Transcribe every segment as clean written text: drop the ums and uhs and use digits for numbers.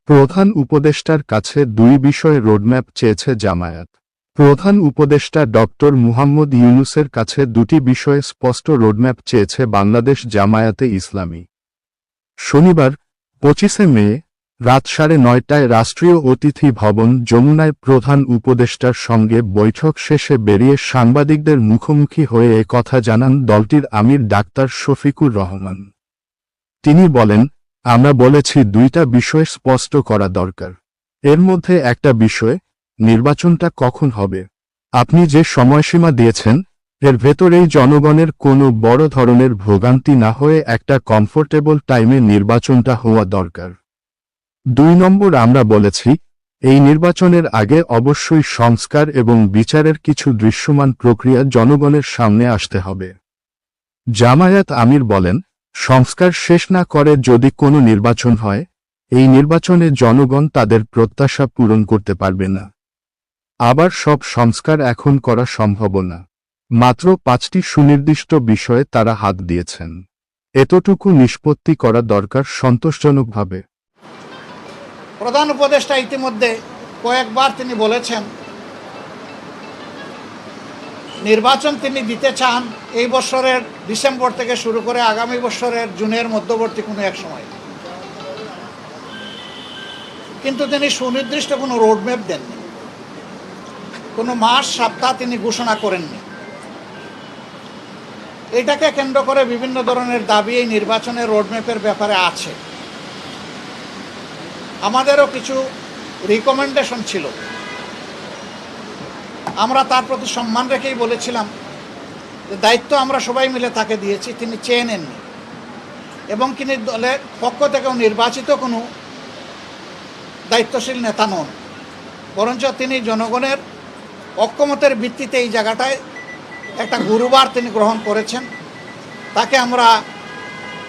প্রধান উপদেষ্টার কাছে দুই বিষয়ে রোডম্যাপ চেয়েছে জামায়াত। প্রধান উপদেষ্টা ডক্টর মুহাম্মদ ইউনূসের কাছে দুটি বিষয়ে স্পষ্ট রোডম্যাপ চেয়েছে বাংলাদেশ জামায়াতে ইসলামী। শনিবার 25 মে রাত 9:30টায় রাষ্ট্রীয় অতিথি ভবন যমুনায় প্রধান উপদেষ্টার সঙ্গে বৈঠক শেষে বেরিয়ে সাংবাদিকদের মুখোমুখি হয়ে এ কথা জানান দলটির আমির ডাক্তার শফিকুর রহমান। তিনি বলেন, আমরা বলেছি দুইটা বিষয় স্পষ্ট করা দরকার। এর মধ্যে একটা বিষয়, নির্বাচনটা কখন হবে। আপনি যে সময়সীমা দিয়েছেন, এর ভেতরেই জনগণের কোনো বড় ধরনের ভোগান্তি না হয়ে একটা কমফোর্টেবল টাইমে নির্বাচনটা হওয়া দরকার। 2 নম্বর, আমরা বলেছি এই নির্বাচনের আগে অবশ্যই সংস্কার এবং বিচারের কিছু দৃশ্যমান প্রক্রিয়া জনগণের সামনে আসতে হবে। জামায়াত আমির বলেন, সংস্কার শেষ না করে যদি কোনো নির্বাচন হয়, এই নির্বাচনে জনগণ তাদের প্রত্যাশা পূরণ করতে পারবে না। আবার সব সংস্কার এখন করা সম্ভব না। মাত্র 5টি সুনির্দিষ্ট বিষয়ে তারা হাত দিয়েছেন। এতটুকু নিষ্পত্তি করা দরকার সন্তোষজনকভাবে। প্রধান উপদেষ্টা ইতিমধ্যে কয়েকবার তিনি বলেছেন নির্বাচন তিনি দিতে চান এই বছরের ডিসেম্বর থেকে শুরু করে আগামী বছরের জুনের মধ্যবর্তী কোনো এক সময়, কিন্তু তিনি সুনির্দিষ্ট কোনো রোডম্যাপ দেননি, কোনো মাস সপ্তাহ তিনি ঘোষণা করেননি। এটাকে কেন্দ্র করে বিভিন্ন ধরনের দাবি এই নির্বাচনের রোডম্যাপের ব্যাপারে আছে। আমাদেরও কিছু রিকমেন্ডেশন ছিল, আমরা তার প্রতি সম্মান রেখেই বলেছিলাম যে দায়িত্ব আমরা সবাই মিলে তাকে দিয়েছি, তিনি চেয়ে নেননি এবং তিনি দলের পক্ষ থেকেও নির্বাচিত কোনো দায়িত্বশীল নেতা নন, বরঞ্চ তিনি জনগণের ঐক্যমতের ভিত্তিতে এই জায়গাটায় একটা গুরুবার তিনি গ্রহণ করেছেন। তাকে আমরা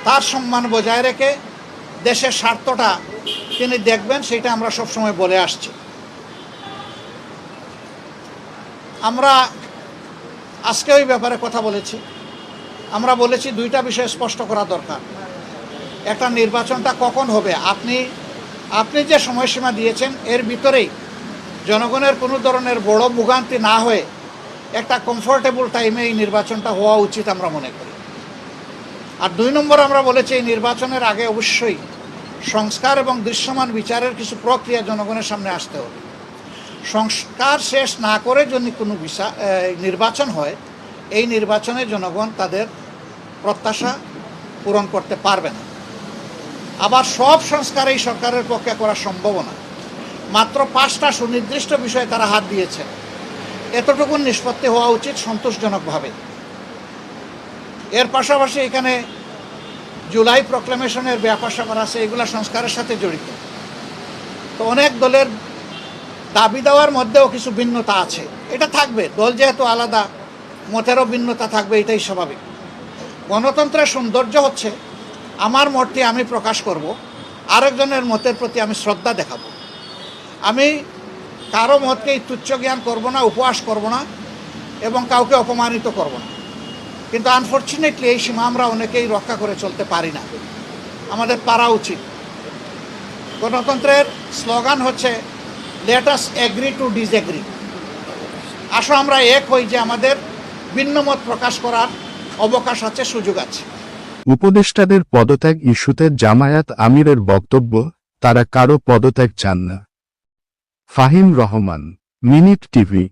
তার সম্মান বজায় রেখে দেশের স্বার্থটা তিনি দেখবেন, সেটা আমরা সবসময় বলে আসছি। আমরা আজকে ওই ব্যাপারে কথা বলেছি। আমরা বলেছি দুইটা বিষয় স্পষ্ট করা দরকার। একটা, নির্বাচনটা কখন হবে, আপনি যে সময়সীমা দিয়েছেন এর ভিতরেই জনগণের কোনো ধরনের বড় ভোগান্তি না হয়ে একটা কমফোর্টেবল টাইমে এই নির্বাচনটা হওয়া উচিত আমরা মনে করি। আর 2 নম্বর, আমরা বলেছি এই নির্বাচনের আগে অবশ্যই সংস্কার এবং দৃশ্যমান বিচারের কিছু প্রক্রিয়া জনগণের সামনে আসতে হবে। সংস্কার শেষ না করে যদি কোনো নির্বাচন হয়, এই নির্বাচনে জনগণ তাদের প্রত্যাশা পূরণ করতে পারবে না। আবার সব সংস্কার এই সরকারের পক্ষে করা সম্ভব না। মাত্র 5টা সুনির্দিষ্ট বিষয়ে তারা হাত দিয়েছে, এতটুকু নিষ্পত্তি হওয়া উচিত সন্তোষজনকভাবে। এর পাশাপাশি এখানে জুলাই প্রক্লেমেশনের ব্যাপার স্যাপার আছে, এগুলো সংস্কারের সাথে জড়িত। তো অনেক দলের দাবি দেওয়ার মধ্যেও কিছু ভিন্নতা আছে, এটা থাকবে। দল যেহেতু আলাদা, মতেরও ভিন্নতা থাকবে, এটাই স্বাভাবিক। গণতন্ত্রের সৌন্দর্য হচ্ছে আমার মতটি আমি প্রকাশ করব, আরেকজনের মতের প্রতি আমি শ্রদ্ধা দেখাব। আমি কারো মতকেই তুচ্ছ জ্ঞান করব না, উপহাস করব না এবং কাউকে অপমানিত করব না। কিন্তু আনফর্চুনেটলি এই সীমা আমরা অনেকেই রক্ষা করে চলতে পারি না, আমাদের পারা উচিত। গণতন্ত্রের স্লোগান হচ্ছে let us agree to disagree. আসো আমরা এক হই যে আমাদের ভিন্ন মত প্রকাশ করার অবকাশ আছে, সুযোগ আছে। উপদেষ্টাদের পদত্যাগ ইস্যুতে জামায়াত আমিরের বক্তব্য, তারা কারো পদত্যাগ চান না। Fahim Rahman, minute TV.